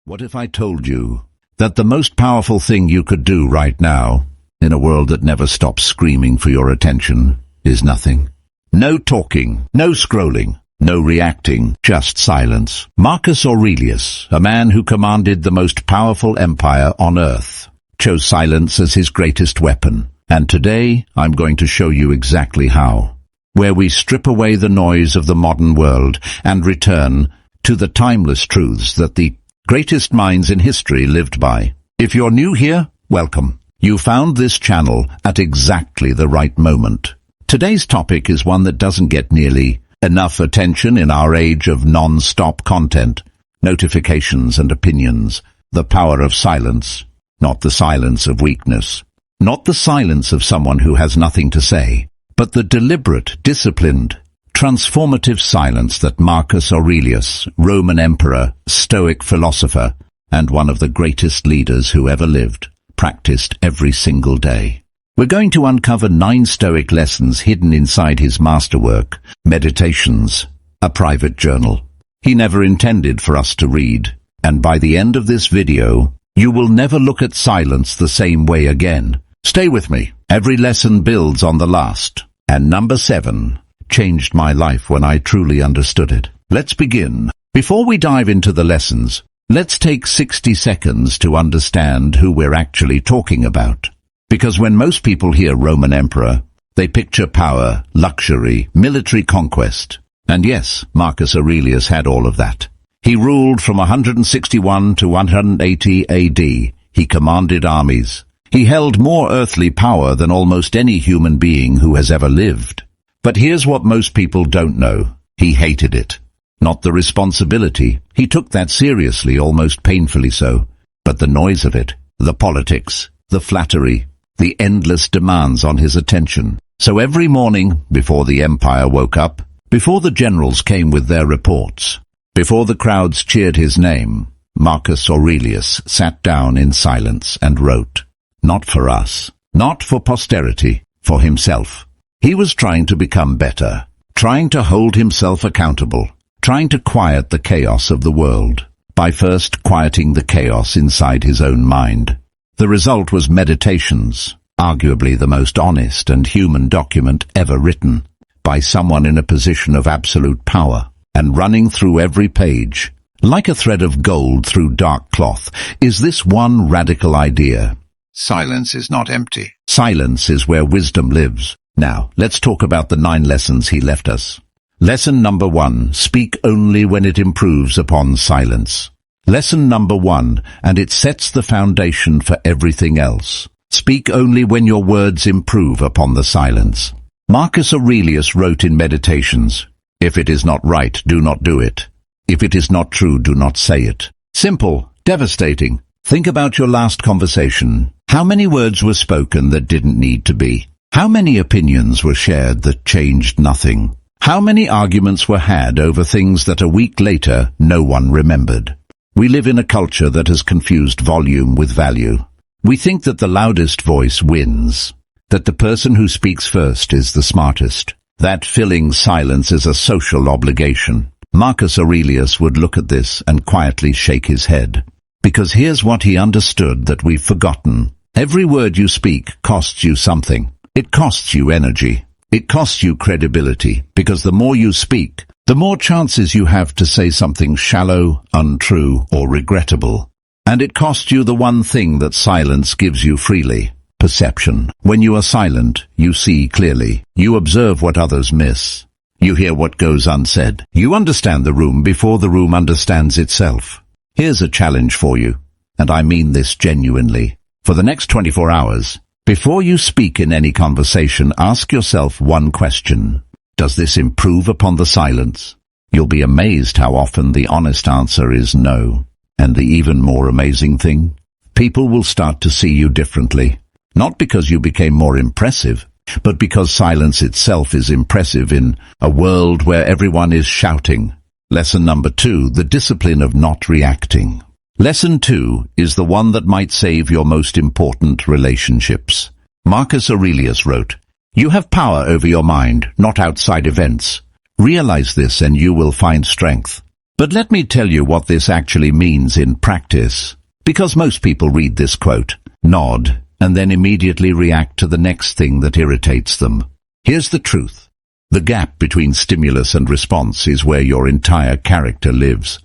What if I told you that the most powerful thing you could do right now, in a world that never stops screaming for your attention, is nothing? No talking, no scrolling, no reacting, just silence. Marcus Aurelius, a man who commanded the most powerful empire on earth, chose silence as his greatest weapon. And today, I'm going to show you exactly how. Where we strip away the noise of the modern world and return to the timeless truths that the greatest minds in history lived by. If you're new here, welcome. You found this channel at exactly the right moment. Today's topic is one that doesn't get nearly enough attention in our age of non-stop content, notifications and opinions. The power of silence, not the silence of weakness, not the silence of someone who has nothing to say, but the deliberate, disciplined, transformative silence that Marcus Aurelius, Roman emperor, Stoic philosopher, and one of the greatest leaders who ever lived, practiced every single day. We're going to uncover 9 Stoic lessons hidden inside his masterwork, Meditations, a private journal he never intended for us to read. And by the end of this video, you will never look at silence the same way again. Stay with me. Every lesson builds on the last. And number 7 changed my life when I truly understood it. Let's begin. Before we dive into the lessons, let's take 60 seconds to understand who we're actually talking about. Because when most people hear Roman emperor, they picture power, luxury, military conquest. And yes, Marcus Aurelius had all of that. He ruled from 161 to 180 AD. He commanded armies. He held more earthly power than almost any human being who has ever lived. But here's what most people don't know. He hated it. Not the responsibility. He took that seriously, almost painfully so. But the noise of it, the politics, the flattery, the endless demands on his attention. So every morning, before the empire woke up, before the generals came with their reports, before the crowds cheered his name, Marcus Aurelius sat down in silence and wrote. Not for us, not for posterity, for himself. He was trying to become better, trying to hold himself accountable, trying to quiet the chaos of the world, by first quieting the chaos inside his own mind. The result was Meditations, arguably the most honest and human document ever written, by someone in a position of absolute power, and running through every page, like a thread of gold through dark cloth, is this one radical idea. Silence is not empty. Silence is where wisdom lives. Now, let's talk about the 9 lessons he left us. Lesson number 1, speak only when it improves upon silence. Lesson number 1, and it sets the foundation for everything else. Speak only when your words improve upon the silence. Marcus Aurelius wrote in Meditations, if it is not right, do not do it. If it is not true, do not say it. Simple, devastating. Think about your last conversation. How many words were spoken that didn't need to be? How many opinions were shared that changed nothing? How many arguments were had over things that a week later no one remembered? We live in a culture that has confused volume with value. We think that the loudest voice wins, that the person who speaks first is the smartest, that filling silence is a social obligation. Marcus Aurelius would look at this and quietly shake his head. Because here's what he understood that we've forgotten. Every word you speak costs you something. It costs you energy. It costs you credibility, because the more you speak, the more chances you have to say something shallow, untrue, or regrettable. And it costs you the one thing that silence gives you freely, perception. When you are silent, you see clearly. You observe what others miss. You hear what goes unsaid. You understand the room before the room understands itself. Here's a challenge for you, and I mean this genuinely. For the next 24 hours, before you speak in any conversation, ask yourself one question. Does this improve upon the silence? You'll be amazed how often the honest answer is no. And the even more amazing thing? People will start to see you differently. Not because you became more impressive, but because silence itself is impressive in a world where everyone is shouting. Lesson number 2, the discipline of not reacting. Lesson 2 is the one that might save your most important relationships. Marcus Aurelius wrote, you have power over your mind, not outside events. Realize this and you will find strength. But let me tell you what this actually means in practice. Because most people read this quote, nod, and then immediately react to the next thing that irritates them. Here's the truth. The gap between stimulus and response is where your entire character lives.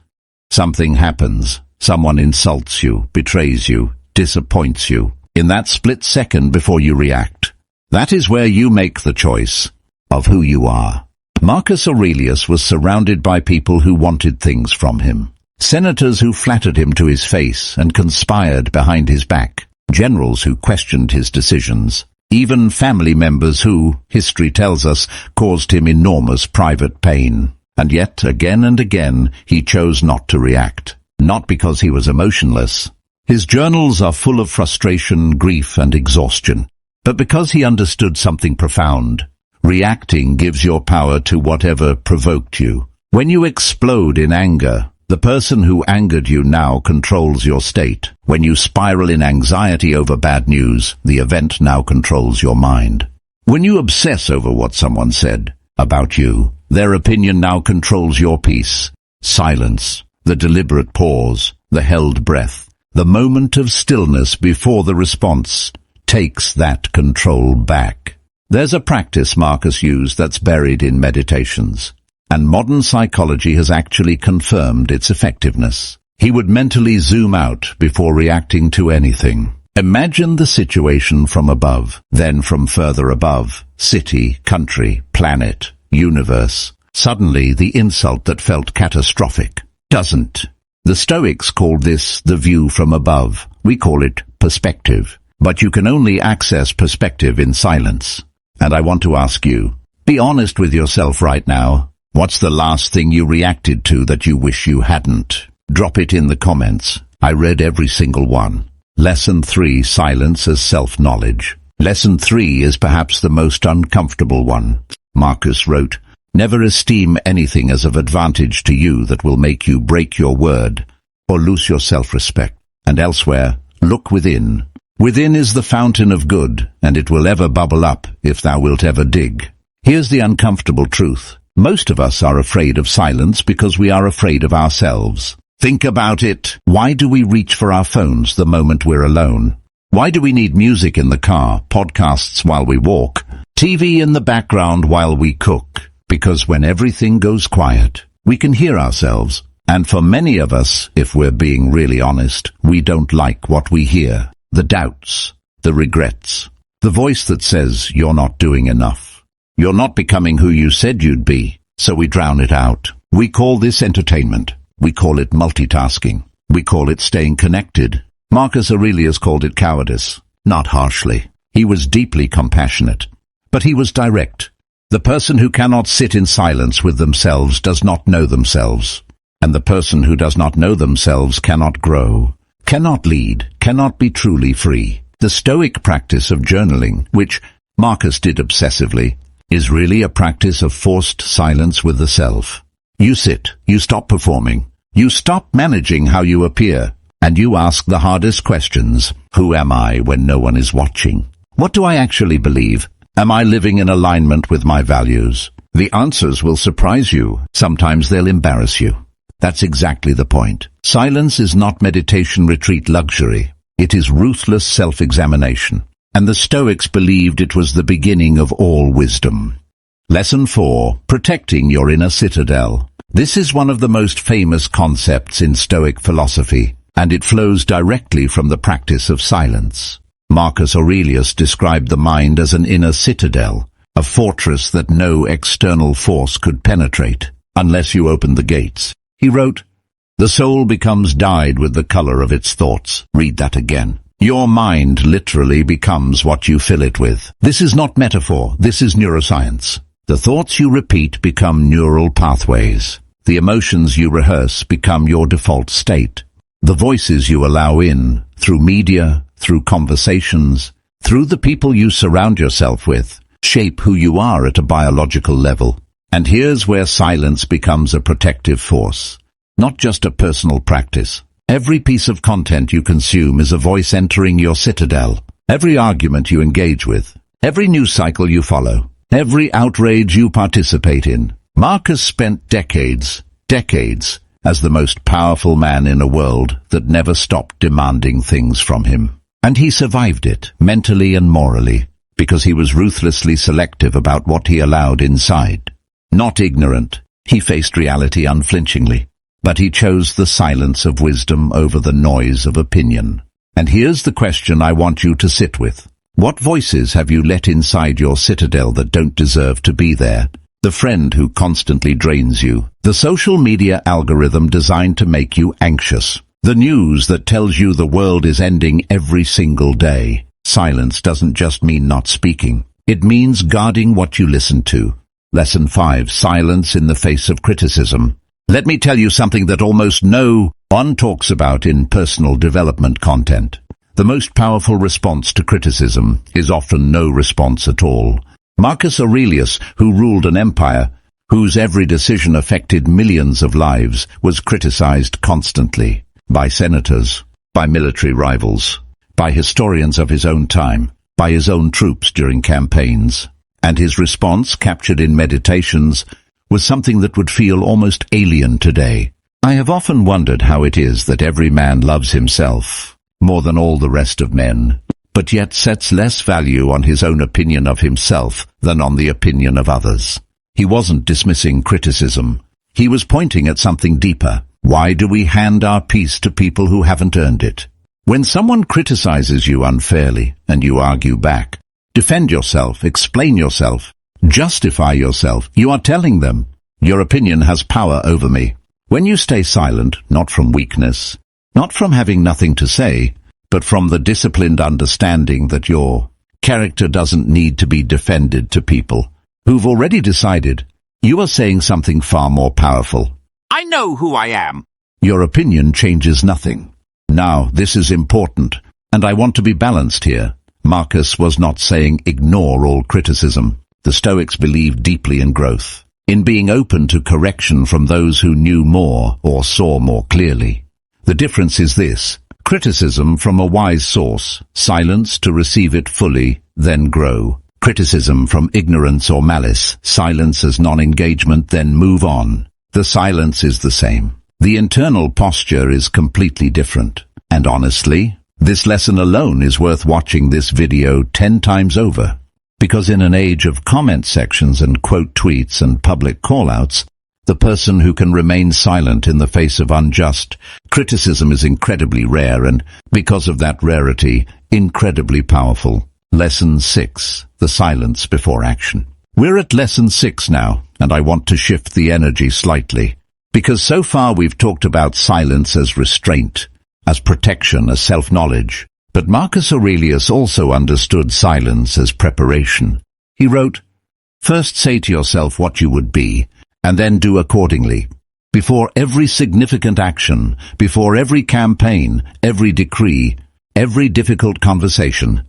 Something happens. Someone insults you, betrays you, disappoints you. In that split second before you react, that is where you make the choice of who you are. Marcus Aurelius was surrounded by people who wanted things from him. Senators who flattered him to his face and conspired behind his back. Generals who questioned his decisions. Even family members who, history tells us, caused him enormous private pain. And yet, again and again, he chose not to react. Not because he was emotionless. His journals are full of frustration, grief, and exhaustion. But because he understood something profound. Reacting gives your power to whatever provoked you. When you explode in anger, the person who angered you now controls your state. When you spiral in anxiety over bad news, the event now controls your mind. When you obsess over what someone said about you, their opinion now controls your peace. Silence, the deliberate pause, the held breath, the moment of stillness before the response, takes that control back. There's a practice Marcus used that's buried in meditations, and modern psychology has actually confirmed its effectiveness. He would mentally zoom out before reacting to anything. Imagine the situation from above, then from further above, city, country, planet, universe. Suddenly the insult that felt catastrophic doesn't. The Stoics called this the view from above. We call it perspective. But you can only access perspective in silence. And I want to ask you, be honest with yourself right now. What's the last thing you reacted to that you wish you hadn't? Drop it in the comments. I read every single one. Lesson 3, Silence as Self-Knowledge. Lesson 3 is perhaps the most uncomfortable one. Marcus wrote, never esteem anything as of advantage to you that will make you break your word or lose your self-respect. And elsewhere, look within. Within is the fountain of good, and it will ever bubble up if thou wilt ever dig. Here's the uncomfortable truth. Most of us are afraid of silence because we are afraid of ourselves. Think about it. Why do we reach for our phones the moment we're alone? Why do we need music in the car, podcasts while we walk, TV in the background while we cook? Because when everything goes quiet, we can hear ourselves. And for many of us, if we're being really honest, we don't like what we hear. The doubts, the regrets, the voice that says you're not doing enough. You're not becoming who you said you'd be, so we drown it out. We call this entertainment. We call it multitasking. We call it staying connected. Marcus Aurelius called it cowardice, not harshly. He was deeply compassionate, but he was direct. The person who cannot sit in silence with themselves does not know themselves, and the person who does not know themselves cannot grow, cannot lead, cannot be truly free. The Stoic practice of journaling, which Marcus did obsessively, is really a practice of forced silence with the self. You sit, you stop performing, you stop managing how you appear, and you ask the hardest questions. Who am I when no one is watching? What do I actually believe? Am I living in alignment with my values? The answers will surprise you. Sometimes they'll embarrass you. That's exactly the point. Silence is not meditation retreat luxury. It is ruthless self-examination. And the Stoics believed it was the beginning of all wisdom. Lesson 4. Protecting your inner citadel. This is one of the most famous concepts in Stoic philosophy, and it flows directly from the practice of silence. Marcus Aurelius described the mind as an inner citadel, a fortress that no external force could penetrate, unless you opened the gates. He wrote, "The soul becomes dyed with the color of its thoughts." Read that again. Your mind literally becomes what you fill it with. This is not metaphor, this is neuroscience. The thoughts you repeat become neural pathways. The emotions you rehearse become your default state. The voices you allow in, through media, through conversations, through the people you surround yourself with, shape who you are at a biological level. And here's where silence becomes a protective force, not just a personal practice. Every piece of content you consume is a voice entering your citadel. Every argument you engage with, every news cycle you follow, every outrage you participate in. Marcus spent decades, as the most powerful man in a world that never stopped demanding things from him. And he survived it, mentally and morally, because he was ruthlessly selective about what he allowed inside. Not ignorant, he faced reality unflinchingly, but he chose the silence of wisdom over the noise of opinion. And here's the question I want you to sit with. What voices have you let inside your citadel that don't deserve to be there? The friend who constantly drains you. The social media algorithm designed to make you anxious. The news that tells you the world is ending every single day. Silence doesn't just mean not speaking. It means guarding what you listen to. Lesson 5. Silence in the face of criticism. Let me tell you something that almost no one talks about in personal development content. The most powerful response to criticism is often no response at all. Marcus Aurelius, who ruled an empire, whose every decision affected millions of lives, was criticized constantly by senators, by military rivals, by historians of his own time, by his own troops during campaigns. And his response, captured in Meditations, was something that would feel almost alien today. I have often wondered how it is that every man loves himself more than all the rest of men, but yet sets less value on his own opinion of himself than on the opinion of others. He wasn't dismissing criticism. He was pointing at something deeper. Why do we hand our peace to people who haven't earned it? When someone criticizes you unfairly and you argue back, defend yourself, explain yourself, justify yourself, you are telling them, your opinion has power over me. When you stay silent, not from weakness, not from having nothing to say, but from the disciplined understanding that your character doesn't need to be defended to people who've already decided, you are saying something far more powerful. I know who I am. Your opinion changes nothing. Now, this is important, and I want to be balanced here. Marcus was not saying ignore all criticism. The Stoics believed deeply in growth, in being open to correction from those who knew more or saw more clearly. The difference is this: criticism from a wise source, silence to receive it fully, then grow. Criticism from ignorance or malice, silence as non-engagement, then move on. The silence is the same. The internal posture is completely different. And honestly, this lesson alone is worth watching this video 10 times over. Because in an age of comment sections and quote tweets and public call-outs, the person who can remain silent in the face of unjust criticism is incredibly rare and, because of that rarity, incredibly powerful. Lesson 6. The silence before action. We're at lesson 6 now, and I want to shift the energy slightly. Because so far we've talked about silence as restraint, as protection, as self-knowledge. But Marcus Aurelius also understood silence as preparation. He wrote, "First say to yourself what you would be, and then do accordingly. Before every significant action, before every campaign, every decree, every difficult conversation,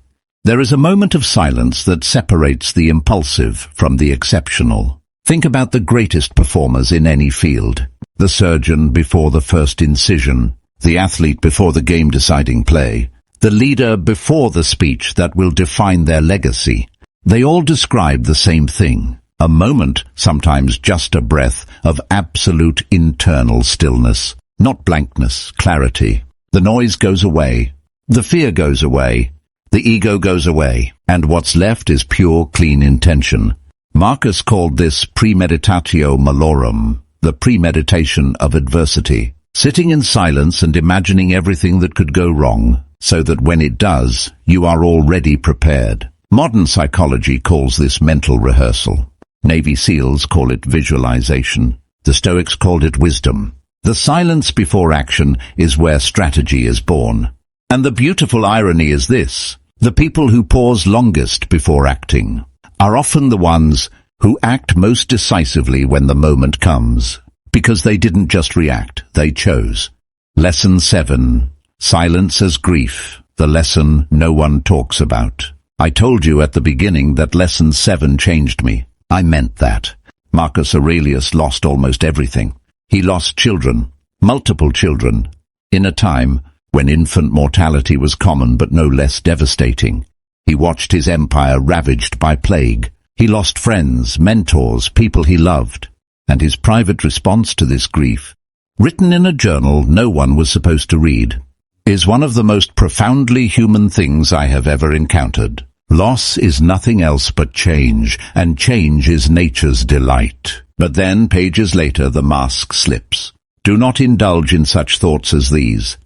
there is a moment of silence that separates the impulsive from the exceptional." Think about the greatest performers in any field. The surgeon before the first incision, the athlete before the game-deciding play, the leader before the speech that will define their legacy. They all describe the same thing. A moment, sometimes just a breath, of absolute internal stillness. Not blankness, clarity. The noise goes away. The fear goes away. The ego goes away. And what's left is pure, clean intention. Marcus called this premeditatio malorum, the premeditation of adversity. Sitting in silence and imagining everything that could go wrong, so that when it does, you are already prepared. Modern psychology calls this mental rehearsal. Navy SEALs call it visualization. The Stoics called it wisdom. The silence before action is where strategy is born. And the beautiful irony is this: the people who pause longest before acting are often the ones who act most decisively when the moment comes, because they didn't just react, they chose. Lesson 7. Silence as grief, the lesson no one talks about. I told you at the beginning that lesson 7 changed me. I meant that. Marcus Aurelius lost almost everything. He lost children, multiple children, in a time when infant mortality was common but no less devastating. He watched his empire ravaged by plague. He lost friends, mentors, people he loved. And his private response to this grief written in a journal no one was supposed to read, is one of the most profoundly human things I have ever encountered. Loss is nothing else but change, and change is nature's delight. But then, pages later, the mask slips. Do not indulge in such thoughts as these,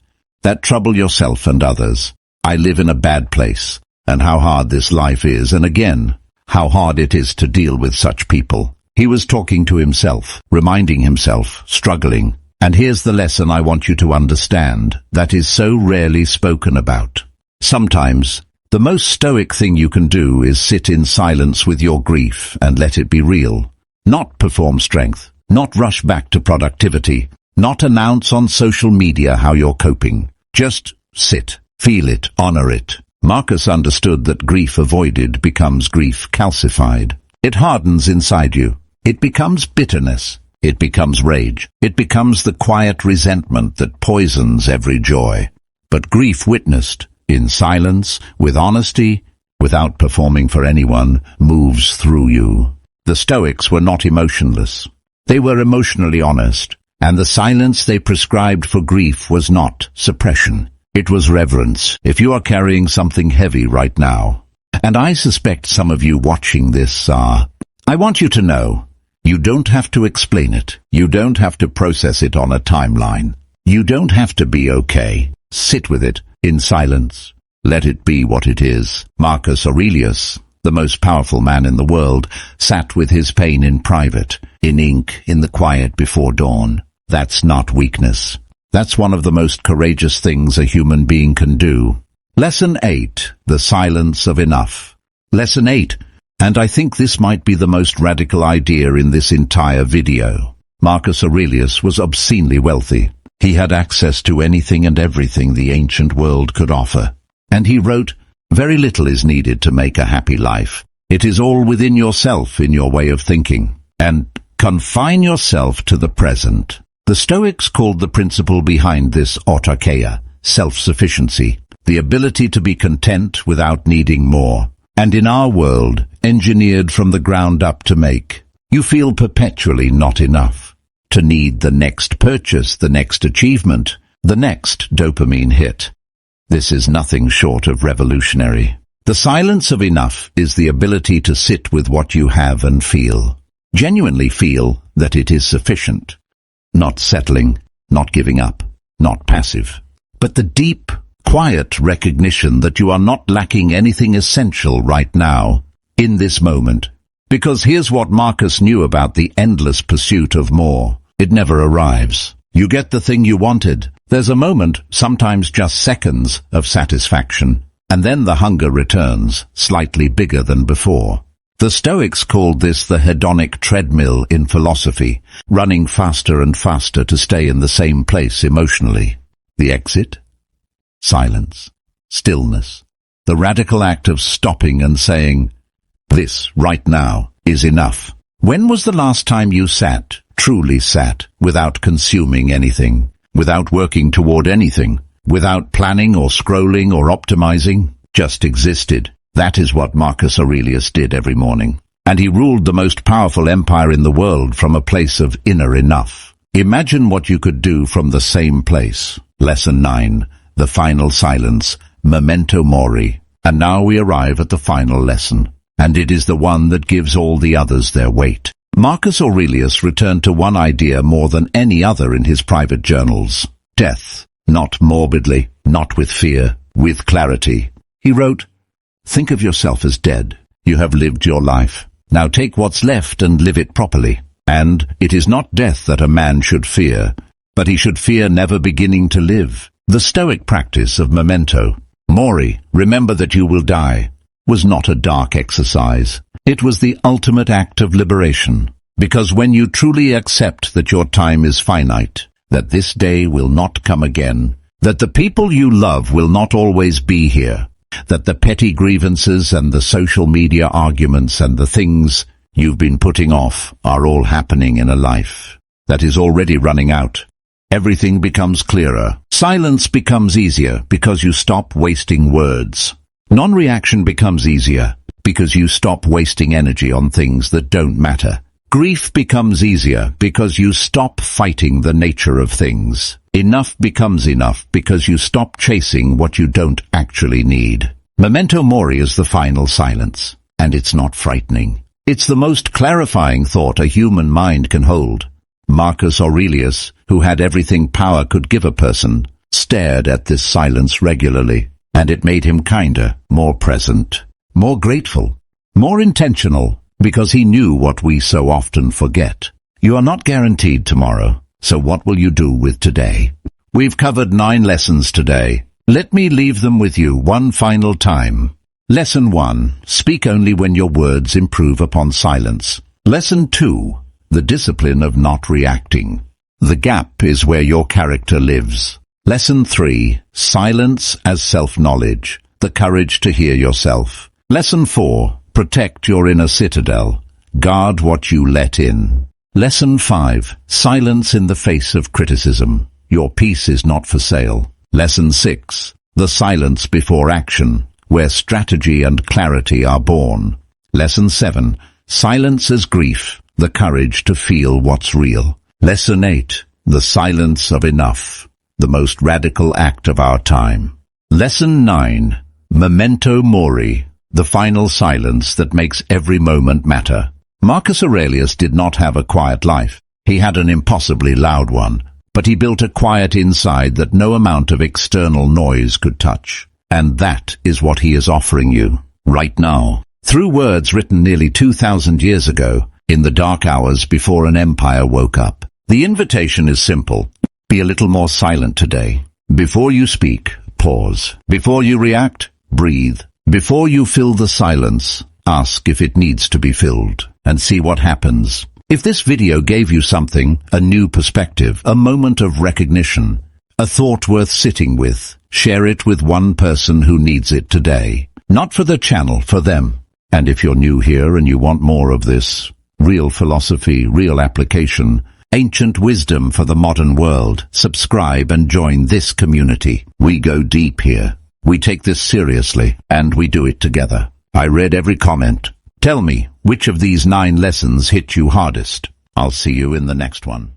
that trouble yourself and others. I live in a bad place, and how hard this life is, and again, how hard it is to deal with such people. He was talking to himself, reminding himself, struggling. And here's the lesson I want you to understand, that is so rarely spoken about. Sometimes, the most stoic thing you can do is sit in silence with your grief and let it be real. Not perform strength, not rush back to productivity, not announce on social media how you're coping. Just sit, feel it, honor it. Marcus understood that grief avoided becomes grief calcified. It hardens inside you. It becomes bitterness. It becomes rage. It becomes the quiet resentment that poisons every joy. But grief witnessed, in silence, with honesty, without performing for anyone, moves through you. The Stoics were not emotionless. They were emotionally honest, and the silence they prescribed for grief was not suppression. It was reverence. If you are carrying something heavy right now, and I suspect some of you watching this are, I want you to know, you don't have to explain it. You don't have to process it on a timeline. You don't have to be okay. Sit with it, in silence. Let it be what it is. Marcus Aurelius, the most powerful man in the world, sat with his pain in private, in ink, in the quiet before dawn. That's not weakness. That's one of the most courageous things a human being can do. Lesson 8, the silence of enough. Lesson 8, and I think this might be the most radical idea in this entire video. Marcus Aurelius was obscenely wealthy. He had access to anything and everything the ancient world could offer. And he wrote, "Very little is needed to make a happy life. It is all within yourself, in your way of thinking. And confine yourself to the present." The Stoics called the principle behind this autarkeia, self-sufficiency, the ability to be content without needing more. And in our world, engineered from the ground up to make, you feel perpetually not enough, to need the next purchase, the next achievement, the next dopamine hit. This is nothing short of revolutionary. The silence of enough is the ability to sit with what you have and feel. Genuinely feel that it is sufficient. Not settling, not giving up, not passive. But the deep, quiet recognition that you are not lacking anything essential right now, in this moment. Because here's what Marcus knew about the endless pursuit of more. It never arrives. You get the thing you wanted. There's a moment, sometimes just seconds, of satisfaction. And then the hunger returns, slightly bigger than before. The Stoics called this the hedonic treadmill in philosophy, running faster and faster to stay in the same place emotionally. The exit? Silence. Stillness. The radical act of stopping and saying, "This, right now, is enough." When was the last time you sat, truly sat, without consuming anything, without working toward anything, without planning or scrolling or optimizing, just existed? That is what Marcus Aurelius did every morning. And he ruled the most powerful empire in the world from a place of inner enough. Imagine what you could do from the same place. Lesson 9, the final silence, memento mori. And now we arrive at the final lesson. And it is the one that gives all the others their weight. Marcus Aurelius returned to one idea more than any other in his private journals. Death. Not morbidly, not with fear, with clarity. He wrote, "Think of yourself as dead. You have lived your life. Now take what's left and live it properly. And it is not death that a man should fear, but he should fear never beginning to live." The Stoic practice of memento mori, remember that you will die, was not a dark exercise. It was the ultimate act of liberation. Because when you truly accept that your time is finite, that this day will not come again, that the people you love will not always be here, that the petty grievances and the social media arguments and the things you've been putting off are all happening in a life that is already running out. Everything becomes clearer. Silence becomes easier because you stop wasting words. Non-reaction becomes easier because you stop wasting energy on things that don't matter. Grief becomes easier because you stop fighting the nature of things. Enough becomes enough because you stop chasing what you don't actually need. Memento mori is the final silence, and it's not frightening. It's the most clarifying thought a human mind can hold. Marcus Aurelius, who had everything power could give a person, stared at this silence regularly, and it made him kinder, more present, more grateful, more intentional, because he knew what we so often forget. You are not guaranteed tomorrow, so what will you do with today? We've covered 9 lessons today. Let me leave them with you one final time. Lesson 1. Speak only when your words improve upon silence. Lesson 2. The discipline of not reacting. The gap is where your character lives. Lesson 3. Silence as self-knowledge. The courage to hear yourself. Lesson 4. Protect your inner citadel. Guard what you let in. Lesson 5. Silence in the face of criticism. Your peace is not for sale. Lesson 6. The silence before action, where strategy and clarity are born. Lesson 7. Silence as grief. The courage to feel what's real. Lesson 8. The silence of enough. The most radical act of our time. Lesson 9. Memento mori. The final silence that makes every moment matter. Marcus Aurelius did not have a quiet life. He had an impossibly loud one, but he built a quiet inside that no amount of external noise could touch. And that is what he is offering you, right now. Through words written nearly 2,000 years ago, in the dark hours before an empire woke up. The invitation is simple. Be a little more silent today. Before you speak, pause. Before you react, breathe. Before you fill the silence, ask if it needs to be filled, and see what happens. If this video gave you something, a new perspective, a moment of recognition, a thought worth sitting with, share it with one person who needs it today. Not for the channel, for them. And if you're new here and you want more of this, real philosophy, real application, ancient wisdom for the modern world, subscribe and join this community. We go deep here. We take this seriously, and we do it together. I read every comment. Tell me, which of these 9 lessons hit you hardest? I'll see you in the next one.